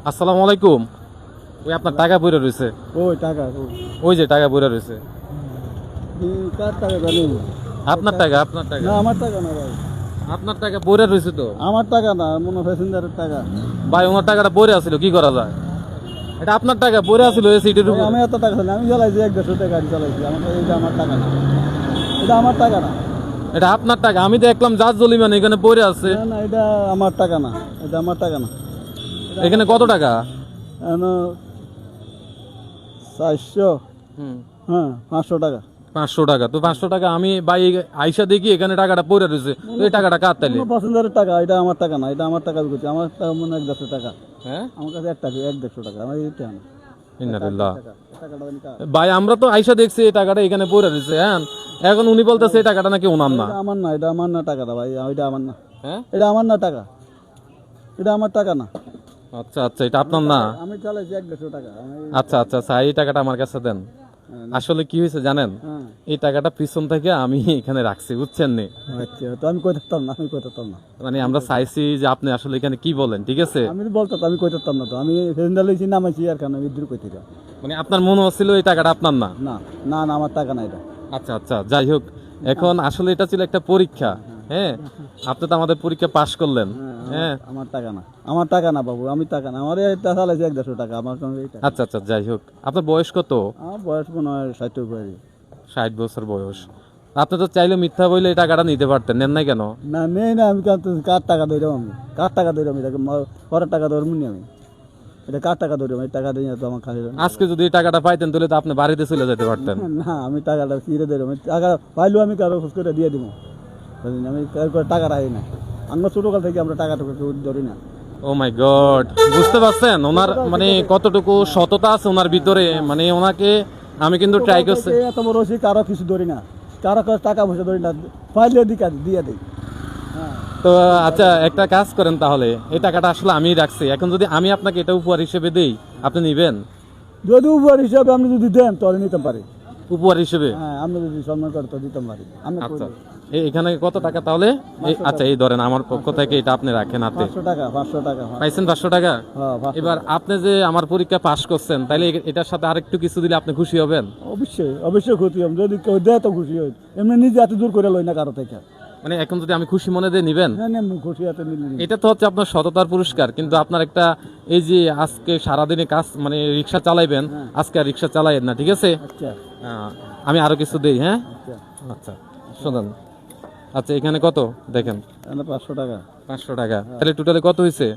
আসসালামু আলাইকুম। ওই আপনার টাকা পড়ে রয়েছে, ওই টাকা ওই যে টাকা পড়ে রয়েছে। কার টাকা জানি আপনার টাকা, আপনার টাকা, না, আমার টাকা না ভাই, আপনার টাকা পড়ে রয়েছে তো আমার টাকা না, মনে প্যাসেঞ্জারের টাকা। ভাই। ওনার টাকাটা পড়ে আছিল, কি করা যায়? এটা আপনার টাকা পড়ে আছিল এই সিটের ভাই, উপর। আমি এত টাকা চালাই, আমি চালাইছি 150 টাকা গাড়ি চালাইছি, এটা আমার টাকা না, এটা আমার টাকা না। এটা আপনার টাকা, আমি দেখলাম জাজ জলিমান এখানে পড়ে আছে। না না, এটা আমার টাকা না, এটা আমার টাকা না। এখানে কত টাকা? এখন 400, হুম, হ্যাঁ 500 টাকা। 500 টাকা। তো 500 টাকা আমি ভাই আইসা দেখি এখানে টাকাটা পড়ে রয়েছে। তো এই টাকাটা কার তাইলে? প্যাসেঞ্জারের টাকা, এটা আমার টাকা না, এটা আমার টাকা করছি, আমার টাকা মনে হয় 150 টাকা। হ্যাঁ, আমার কাছে 150 টাকা, আমার এটা না। ইন্নালিল্লাহ। টাকাটা জানি কার। ভাই আমরা তো আইসা দেখছি এই টাকাটা এখানে পড়ে রয়েছে। হ্যাঁ, এখন উনি বলতেছে এই টাকাটা নাকি ওনার না। এটা আমার না, এটা আমার না টাকাটা ভাই, এটা আমার না, হ্যাঁ, এটা আমার না টাকা, এটা আমার টাকা না। আচ্ছা আচ্ছা, এটা আপনার না। আমি চালাইছি 150 টাকা। আচ্ছা আচ্ছা আচ্ছা, এই টাকাটা আমার কাছে দেন। আসলে কি হয়েছে জানেন, হ্যাঁ, এই টাকাটা পিছন থেকে আমি এখানে রাখছি, বুঝছেন নি? আচ্ছা, তো আমি কই থাকতাম না, আমি কই থাকতাম না, মানে আমরা চাইছি যে আপনি আসলে এখানে কি বলেন, ঠিক আছে? আমি তো বলতাম, আমি কই থাকতাম না, তো আমি ফেন্ডাল লইছি, নামাইছি, আর কেন আমি দূর কই থেকে। মানে আপনার মনে হচ্ছিল এই টাকাটা আপনার না। না না না, আমার টাকা না এটা। আচ্ছা আচ্ছা, যাই হোক, এখন আসলে এটা ছিল একটা পরীক্ষা। হ্যাঁ, আপনি তো আমাদের পরীক্ষা পাশ করলেন। হ্যাঁ, আমার টাকা না, আমার টাকা না বাবু, আমি টাকা না, আমার এটা চালাইছি 150 টাকা, আমার সঙ্গে এই টাকা। আচ্ছা আচ্ছা, যাই হোক, আপনার বয়স কত? আমার বয়স মনে হয় 60 উপরে। 60 বছর বয়স। আপনি তো চাইলে মিথ্যা বলে এই টাকাটা নিতে পারতেন, নেন নাই কেন? না নেই না, আমি কার টাকা ধরলাম, আমি কার টাকা ধরলাম, এটাকে পরের টাকা ধরবো নি আমি, এটা কার টাকা ধরলাম, এই টাকা দিয়ে তো আমার খালি। আজকে যদি এই টাকাটা পাইতেন তাহলে তো আপনি বাড়িতে চলে যেতে পারতেন। না, আমি টাকাটা ফিরে ধরলাম, টাকা পাইলেও আমি কারো খোঁজ করে দিয়ে দিব, বুঝলেন? আমি টাকা রাখি না, আমরা ছোটকাল থেকে আমরা টাকা টুকু ধরি না। ও মাই গড, বুঝতে পারছেন ওনার মানে কতটুকু সততা আছে ওনার ভিতরে। মানে ওনাকে আমি কিন্তু ট্রাই করছি। এত বড় হয়েছি, কারো কিছু ধরি না, কারো কাছে টাকা পয়সা ধরি না, পাইলে দিয়ে দিই। হ্যাঁ, তো আচ্ছা, একটা কাজ করেন তাহলে, এই টাকাটা আসলে আমিই রাখছি। এখন যদি আমি আপনাকে এটা উপহার হিসেবে দেই, আপনি নিবেন? যদি উপহার হিসাবে আপনি যদি দেন তাহলে নিতে পারি। উপহার হিসেবে? হ্যাঁ, আপনি যদি সম্মান করতে দিতে পারি আমি। আচ্ছা, এখানে কত টাকা তাহলে? আচ্ছা, এই ধরেন আমার পক্ষ থেকে এটা আপনি রাখেন হাতে। 500 টাকা, 500 টাকা। পাইছেন 500 টাকা? হ্যাঁ, 500। এবার আপনি যে আমার পরীক্ষা পাশ করছেন, তাইলে এটার সাথে আরেকটু কিছু দিলে আপনি খুশি হবেন? অবশ্যই অবশ্যই ক্ষতি হবে, যদি কেউ দেয় তো খুশি হয়, এমনি নিজে এত দূর করে লই না কারো থেকে। মানে এখন যদি আমি খুশি মনে দিয়ে নিবেন? হ্যাঁ, এমনি খুশি হাতে নিলে নিই। এটা তো হচ্ছে আপনার সততার পুরস্কার। কিন্তু আপনার একটা, এই যে আজকে সারাদিনে কাজ মানে রিক্সা চালাইবেন, আজকে আর রিক্সা চালাইয়েন না, ঠিক আছে? আচ্ছা আমি আরো কিছু দেই। হ্যাঁ, আচ্ছা, আচ্ছা শোনেন। আচ্ছা, এখানে কত দেখেন? 500 টাকা। 500 টাকা। তাহলে টোটালে কত হয়েছে?